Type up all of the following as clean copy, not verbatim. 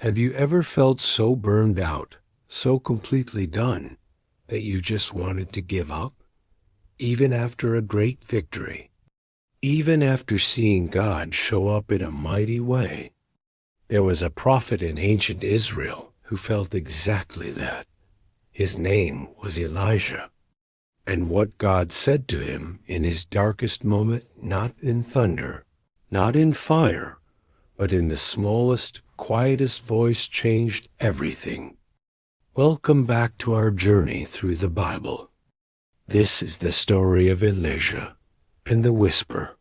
Have you ever felt so burned out, so completely done, that you just wanted to give up? Even after a great victory, even after seeing God show up in a mighty way. There was a prophet in ancient Israel who felt exactly that. His name was Elijah. And what God said to him in his darkest moment, not in thunder, not in fire, but in the smallest, quietest voice, changed everything. Welcome back to our journey through the Bible. This is the story of Elijah and the whisper.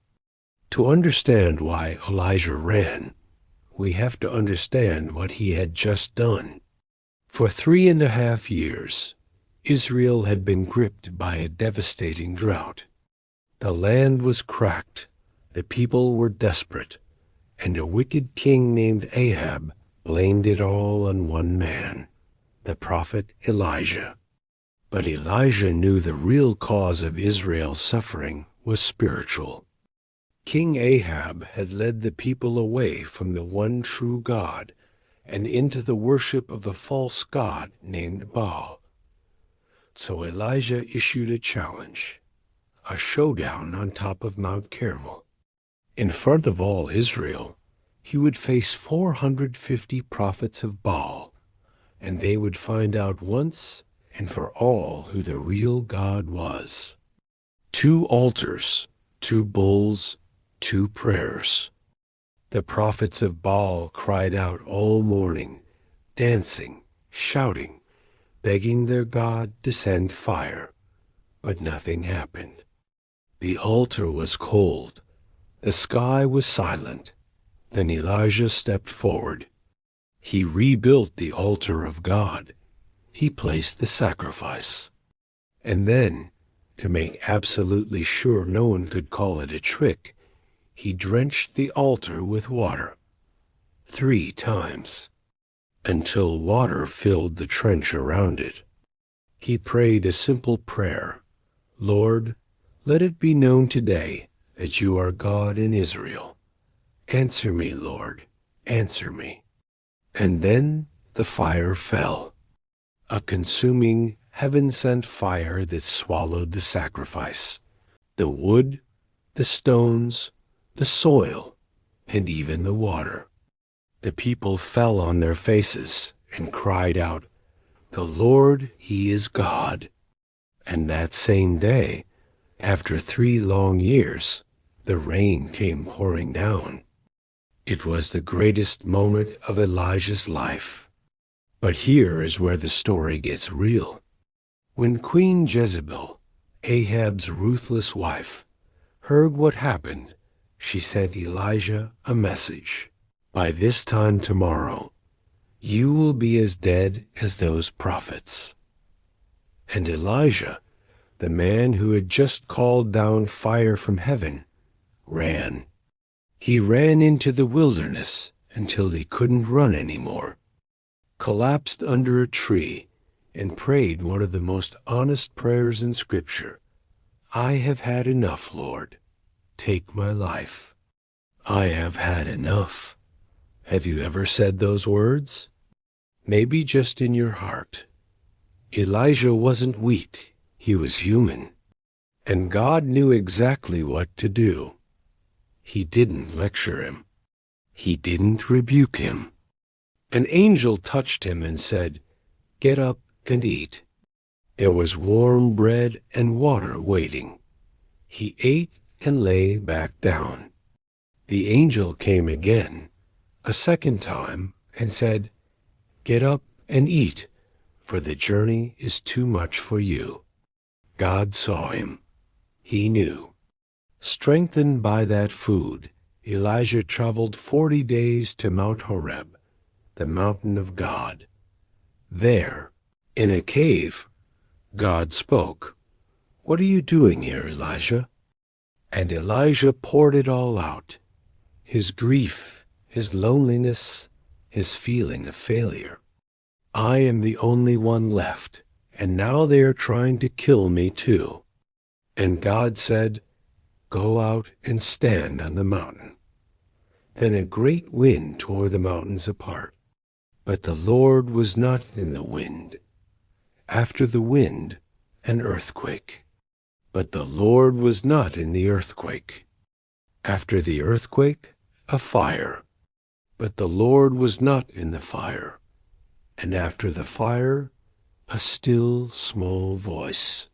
To understand why Elijah ran, we have to understand what he had just done. For 3.5 years, Israel had been gripped by a devastating drought. The land was cracked, the people were desperate, and a wicked king named Ahab blamed it all on one man, the prophet Elijah. But Elijah knew the real cause of Israel's suffering was spiritual. King Ahab had led the people away from the one true God and into the worship of a false god named Baal. So Elijah issued a challenge, a showdown on top of Mount Carmel. In front of all Israel, he would face 450 prophets of Baal, and they would find out once and for all who the real God was. 2 altars, 2 bulls, 2 prayers. The prophets of Baal cried out all morning, dancing, shouting, begging their God to send fire, but nothing happened. The altar was cold. The sky was silent. Then Elijah stepped forward. He rebuilt the altar of God. He placed the sacrifice. And then, to make absolutely sure no one could call it a trick, he drenched the altar with water 3 times, until water filled the trench around it. He prayed a simple prayer, "Lord, let it be known today that you are God in Israel. Answer me, Lord, answer me." And then the fire fell, a consuming, heaven-sent fire that swallowed the sacrifice, the wood, the stones, the soil, and even the water. The people fell on their faces and cried out, "The Lord, He is God." And that same day, after 3 long years, the rain came pouring down. It was the greatest moment of Elijah's life. But here is where the story gets real. When Queen Jezebel, Ahab's ruthless wife, heard what happened, she sent Elijah a message. "By this time tomorrow, you will be as dead as those prophets." And Elijah, the man who had just called down fire from heaven, ran. He ran into the wilderness until he couldn't run anymore, collapsed under a tree, and prayed one of the most honest prayers in Scripture. "I have had enough, Lord. Take my life. I have had enough." Have you ever said those words? Maybe just in your heart. Elijah wasn't weak. He was human. And God knew exactly what to do. He didn't lecture him. He didn't rebuke him. An angel touched him and said, "Get up and eat." There was warm bread and water waiting. He ate and lay back down. The angel came again, a second time, and said, "Get up and eat, for the journey is too much for you." God saw him. He knew. Strengthened by that food, Elijah traveled 40 days to Mount Horeb, the mountain of God. There, in a cave, God spoke, "What are you doing here, Elijah?" And Elijah poured it all out, his grief, his loneliness, his feeling of failure. "I am the only one left, and now they are trying to kill me too." And God said, "Go out and stand on the mountain." Then a great wind tore the mountains apart. But the Lord was not in the wind. After the wind, an earthquake. But the Lord was not in the earthquake. After the earthquake, a fire. But the Lord was not in the fire. And after the fire, a still small voice,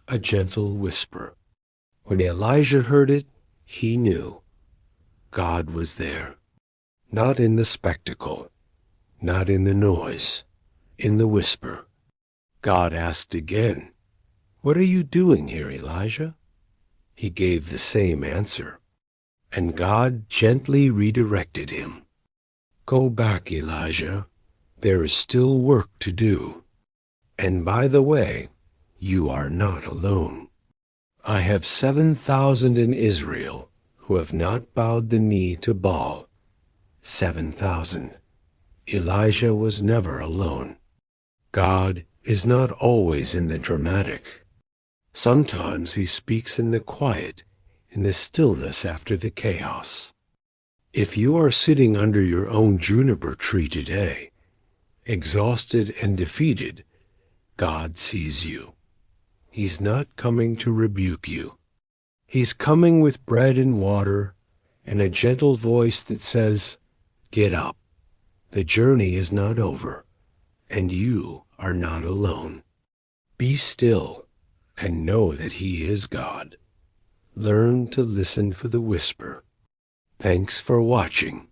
a gentle whisper. When Elijah heard it, he knew God was there. Not in the spectacle, not in the noise, in the whisper. God asked again, "What are you doing here, Elijah?" He gave the same answer, and God gently redirected him. "Go back, Elijah. There is still work to do. And by the way, you are not alone. I have 7,000 in Israel who have not bowed the knee to Baal. 7,000. Elijah was never alone. God is not always in the dramatic. Sometimes he speaks in the quiet, in the stillness after the chaos. If you are sitting under your own juniper tree today, exhausted and defeated, God sees you. He's not coming to rebuke you. He's coming with bread and water and a gentle voice that says, "Get up. The journey is not over, and you are not alone. Be still and know that He is God. Learn to listen for the whisper." Thanks for watching.